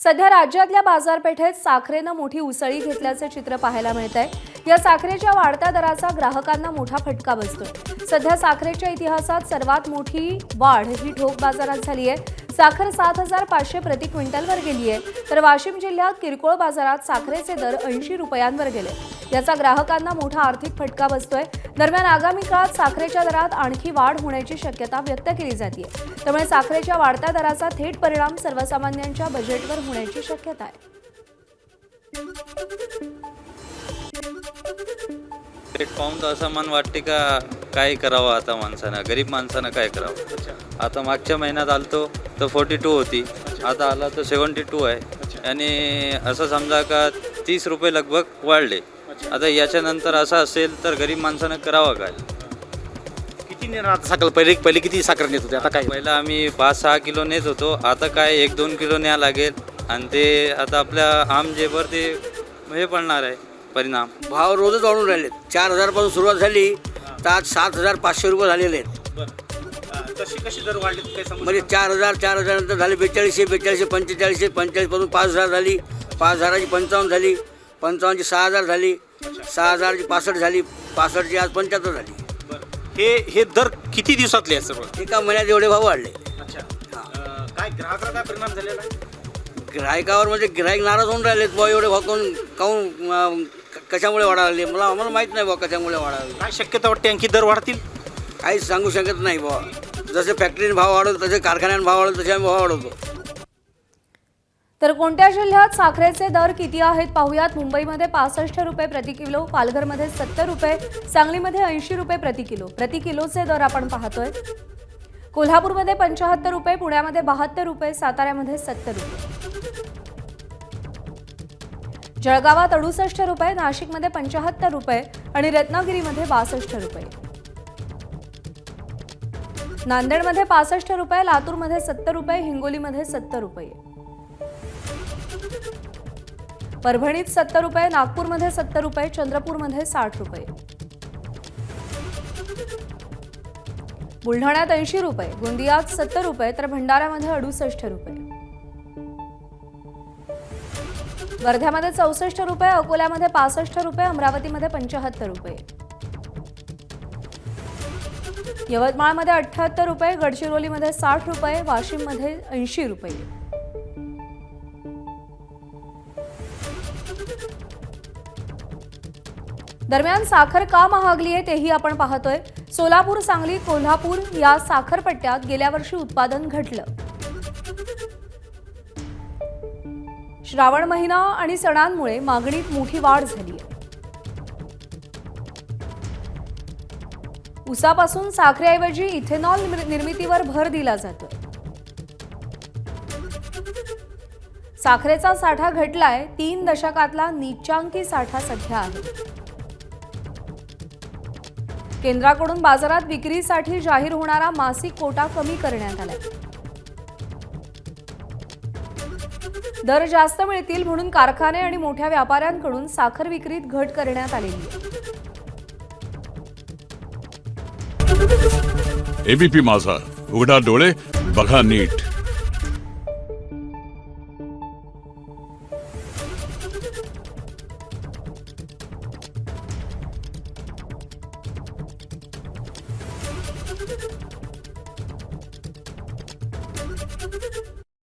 सध्या राज्यातल्या बाजारपेठेत साखरेनं मोठी उसळी घेतल्याचे चित्र पाहायला मिळतंय। या साखरेच्या वाढत्या दराचा ग्राहकांना मोठा फटका बसतोय। सध्या साखरेच्या इतिहासात सर्वात मोठी वाढ ही ठोक बाजारात झाली आहे। साखर 7,500 प्रति क्विंटलवर गेली आहे, तर वाशिम जिल्ह्यात किरकोळ बाजारात साखरेचे दर 80 रुपयांवर गेले। याचा ग्राहकांना मोठा आर्थिक फटका बसतोय। दरम्यान आगामी काळात साखरेच्या दरात आणखी वाढ होण्याची शक्यता व्यक्त केली जाते। त्यामुळे साखरेच्या वाढत्या दराचा थेट परिणाम सर्वसामान्यांच्या बजेटवर होण्याची शक्यता आहे। पाहून तर असं मन वाटते का काय करावं आता माणसानं, गरीब माणसानं काय करावं। आता मागच्या महिन्यात आलतो तर 42 होती, आता आला तर 72 आहे आणि असं समजा का 30 रुपये लगभग वाढले। आता याच्यानंतर असं असेल तर गरीब माणसानं करावं काय। किती नेणार साखर? पहिले किती साखर नेत होते, आता काय? पहिला आम्ही 5-6 किलो नेत होतो, आता काय 1-2 किलो न्याय लागेल आणि ते आता आपल्या आम जेवर ते हे पडणार आहे परिणाम। भाव रोजच वाढून राहिले। 4,000 पासून सुरुवात झाली तर आज 7,500 रुपये झालेले आहेत। कशी दर वाढले काय समज? म्हणजे 4,000 नंतर झाले 4200, 4500, 45 पासून 5,000 झाली, 5,000ची 55 झाली, 55ची 6,000 झाली, 6,000ची 65 झाली, 65ची आज 75 झाली। हे दर किती दिवसातले आहे सर्व? एका महिन्यात एवढे भाव वाढले। काय ग्राहकाला काय परिणाम झालेला आहे? गिरायकावर म्हणजे गिरायक नाराज होऊन राहिलेत बुवा, एवढे भाव काहून कशामुळे वाढाले आम्हाला माहीत नाही बुवा कशामुळे वाढाले। काय शक्यता वाटते आणखी दर वाढतील? काहीच सांगू शकत नाही बुवा। जसे फॅक्टरीने भाव वाढवतो तसे कारखान्याने भाव वाढवतो तसे आम्ही भाव वाढवतो। तर कोणत्या जिल्ह्यात साखरेचे दर किती आहेत पाहूयात। मुंबईमध्ये 65 रुपये प्रति किलो, पालघरमध्ये 70 रुपये, सांगलीमध्ये 80 रुपये प्रति किलोचे दर आपण पाहतोय। कोल्हापूरमध्ये 75 रुपये, पुण्यामध्ये 72 रुपये, साताऱ्यामध्ये 70 रुपये, जळगावात 68 रुपये, नाशिकमध्ये 75 रुपये आणि रत्नागिरीमध्ये 62 रुपये, नांदेडमध्ये 65 रुपये, लातूरमध्ये 70 रुपये, हिंगोलीमध्ये 70 रुपये, परभणीत 70 रुपये, नागपूरमध्ये 70 रुपये, चंद्रपूरमध्ये 60 रुपये, बुलढाण्यात 80 रुपये, गोंदियात 70 रुपये, तर भंडाऱ्यामध्ये 68 रुपये, वर्ध्यामध्ये 64 रुपये, अकोल्यामध्ये 65 रुपये, अमरावतीमध्ये 75 रुपये, यवतमाळमध्ये 78 रुपये, गडचिरोलीमध्ये 60 रुपये, वाशिममध्ये 80 रुपये। दरम्यान साखर का महागली आहे तेही आपण पाहतोय। सोलापूर, सांगली, कोल्हापूर या साखरपट्ट्यात गेल्या वर्षी उत्पादन घटलं। श्रावण महिना आणि सणांमुळे मागणीत मोठी वाढ झाली आहे। ऊसापासून साखरेऐवजी इथेनॉल निर्मितीवर भर दिला जातोय। साखरेचा साठा घटलाय, 3 दशकातला नीचांकी साठा सध्या आहे। केंद्राकडून बाजारात विक्रीसाठी जाहीर होणारा मासिक कोटा कमी करण्यात आलाय। दर जास्त मिळतील म्हणून कारखाने आणि मोठ्या व्यापाऱ्यांकडून साखर विक्रीत घट करण्यात आलेली आहे। एबीपी माझा, उघडा डोळे बघा नीट।